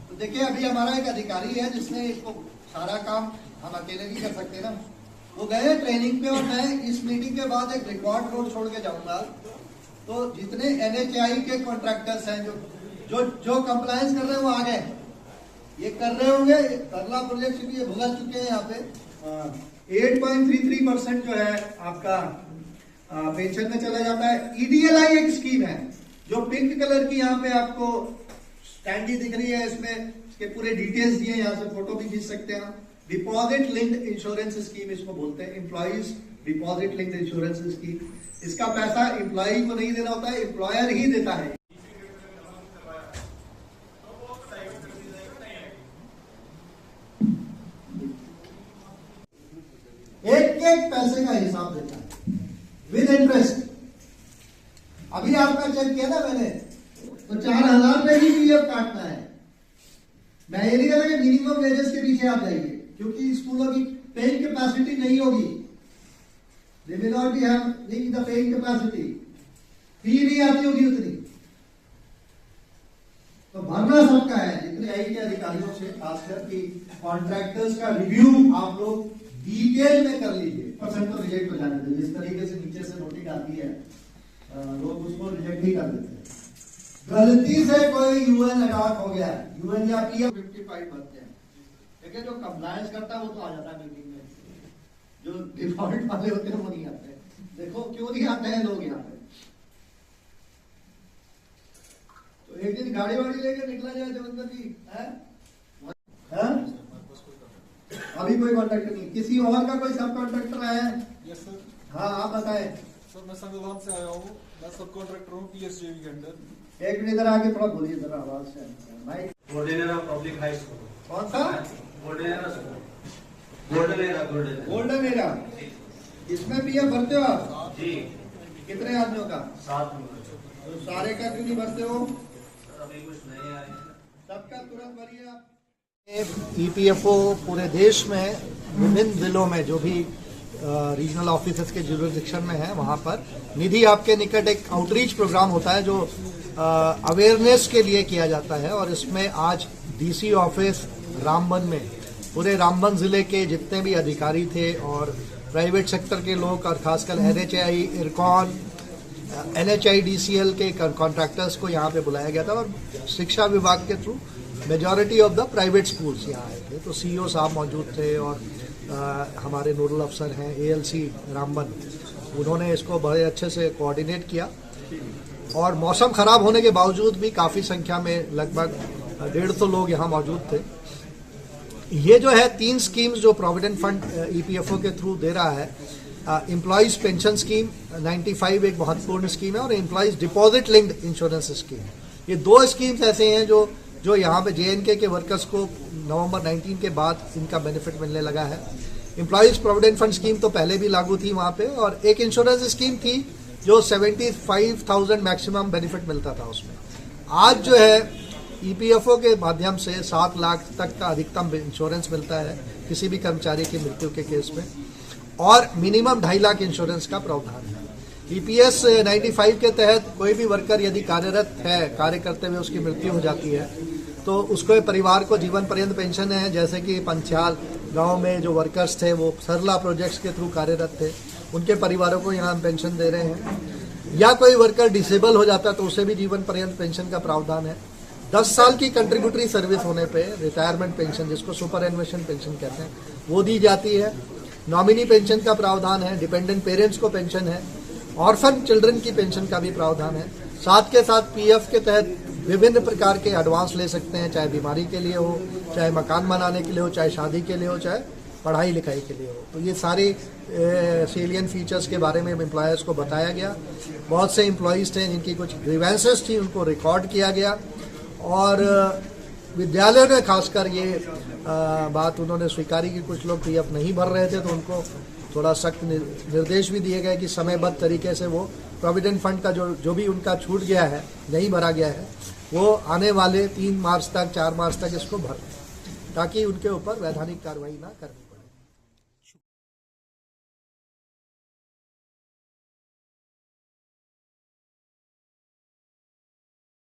तो देखिए अभी हमारा एक अधिकारी है जिसने इसको सारा काम हम अकेले नहीं कर सकते ना, वो गए ट्रेनिंग पे और मैं इस मीटिंग के बाद एक रिकॉर्ड नोट छोड़ के जाऊंगा। तो जितने NHAI के कॉन्ट्रैक्टर्स हैं जो कंप्लायंस कर रहे हैं वो आ गए, ये कर रहे होंगे। करला प्रोजेक्ट भी ये भुगत चुके हैं। यहाँ पे 8.33% जो है आपका पेंशन में चला जाता है। EDLI एक स्कीम है जो पिंक कलर की यहाँ पे आपको स्टैंडी दिख रही है, इसमें इसके पूरे डिटेल्स दिए, यहाँ से फोटो भी खींच सकते हैं। डिपॉजिट लिंक्ड इंश्योरेंस स्कीम इसको बोलते हैं, employees deposit linked insurance scheme. इसका पैसा एम्प्लॉय को नहीं देना होता है, एम्प्लॉयर ही देता है। एक एक पैसे का हिसाब देता है विद इंटरेस्ट। अभी आपका चेक किया ना मैंने, तो 4,000 रुपए ही पीएफ काटना है। मैं ये नहीं कहता कि मिनिमम वेजेस के पीछे आप जाइए, क्योंकि स्कूलों की पेइंग कैपेसिटी नहीं होगी। They will not be having the paying capacity, fee नहीं आती होगी उतनी। तो भरना सबका है, जितने आई के अधिकारियों से, खासकर कि कॉन्ट्रैक्टर्स का रिव्यू आप लोग डिटेल में कर लीजिए। परसेंट तो रिजेक्ट हो जाने दीजिए। जिस तरीके से नीचे से नोटिस आती है लोग उसको रिजेक्ट ही कर देते हैं। गलती से कोई यूएन अडॉप्ट हो गया, यूएन या पीएफ 55 बनते हैं, लेकिन जो कंप्लायंस करता है वो तो आ जाता है मीटिंग में। जो डिफॉल्ट वाले होते हैं वो नहीं आते। देखो क्यों नहीं आते हैं लोग यहाँ पे। तो एक दिन गाड़ी वाड़ी लेके निकला जाए देवेंद्र जी, है? अभी कोई कॉन्ट्रैक्टर नहीं, किसी और का कोई सब कॉन्ट्रैक्टर है? Yes sir. हाँ आप बताएं। सर मैं संगवान से आया हूँ, मैं सब कॉन्ट्रैक्टर हूँ PSJV के अंदर। एक मिनट इधर आके थोड़ा बोलिए जरा आवाज से। Mic. Golden public high school. कौन सा? Golden era. इसमें भी भरते हो आप? जी। कितने आदमियों का? 7 लोग। तो सारे का क्यों नहीं भरते हो? सर अभी कुछ नए आए हैं। सबका तुरंत भरिए आप। EPFO पूरे देश में विभिन्न जिलों में जो भी रीजनल ऑफिसर्स के जुरिडिक्शन में है, वहां पर निधि आपके निकट एक आउटरीच प्रोग्राम होता है जो अवेयरनेस के लिए किया जाता है। और इसमें आज DC ऑफिस रामबन में पूरे रामबन जिले के जितने भी अधिकारी थे और प्राइवेट सेक्टर के लोग और खासकर NHAI, इरकॉन, NHIDCL के कॉन्ट्रैक्टर्स को यहाँ पे बुलाया गया था। और शिक्षा विभाग के through majority of the private schools यहाँ आए थे। तो CEO साहब मौजूद थे और हमारे नोडल अफसर हैं ALC रामबन, उन्होंने इसको बड़े अच्छे से कोऑर्डिनेट किया। और मौसम खराब होने के बावजूद भी काफ़ी संख्या में लगभग 150 लोग यहाँ मौजूद थे। ये जो है 3 स्कीम्स जो प्रोविडेंट फंड EPFO के थ्रू दे रहा है, एम्प्लॉयज़ पेंशन स्कीम 95 एक महत्वपूर्ण स्कीम है और employees deposit linked insurance scheme. ये 2 स्कीम्स ऐसे हैं जो यहाँ पे JNK के वर्कर्स को नवंबर 19 के बाद इनका बेनिफिट मिलने लगा है। एम्प्लॉयज़ प्रोविडेंट फंड स्कीम तो पहले भी लागू थी वहाँ पे, और एक इंश्योरेंस स्कीम थी जो 75,000 मैक्सिमम बेनिफिट मिलता था उसमें। आज जो है EPFO के माध्यम से 7 लाख तक का अधिकतम इंश्योरेंस मिलता है किसी भी कर्मचारी की मृत्यु के केस में, और मिनिमम 2.5 लाख इंश्योरेंस का प्रावधान है। EPS 95 के तहत कोई भी वर्कर यदि कार्यरत है, कार्य करते हुए उसकी मृत्यु हो जाती है, तो उसको परिवार को जीवन पर्यंत पेंशन है। जैसे कि पंचाल गांव में जो वर्कर्स थे वो सरला प्रोजेक्ट्स के थ्रू कार्यरत थे, उनके परिवारों को यहाँ हम पेंशन दे रहे हैं। या कोई वर्कर डिसेबल हो जाता है तो उसे भी जीवन पर्यंत पेंशन का प्रावधान है। 10 साल की कंट्रीब्यूटरी सर्विस होने पे रिटायरमेंट पेंशन, जिसको सुपर एनुएशन पेंशन कहते हैं, वो दी जाती है। नॉमिनी पेंशन का प्रावधान है, डिपेंडेंट पेरेंट्स को पेंशन है, ऑर्फन चिल्ड्रन की पेंशन का भी प्रावधान है। साथ के साथ PF के तहत विभिन्न प्रकार के एडवांस ले सकते हैं, चाहे बीमारी के लिए हो, चाहे मकान बनाने के लिए हो, चाहे शादी के लिए हो, चाहे पढ़ाई लिखाई के लिए हो। तो ये सारे सेलियन फीचर्स के बारे में एम्प्लॉयर्स को बताया गया। बहुत से एम्प्लॉयज़ थे जिनकी कुछ ग्रीवेंसेस थी, उनको रिकॉर्ड किया गया। और विद्यालयों ने खासकर ये बात उन्होंने स्वीकारी कि कुछ लोग PF नहीं भर रहे थे, तो उनको थोड़ा सख्त निर्देश भी दिए गए कि समयबद्ध तरीके से वो प्रोविडेंट फंड का जो भी उनका छूट गया है, नहीं भरा गया है, वो आने वाले 3 मार्च तक 4 मार्च तक इसको भर, ताकि उनके ऊपर वैधानिक कार्रवाई ना करें।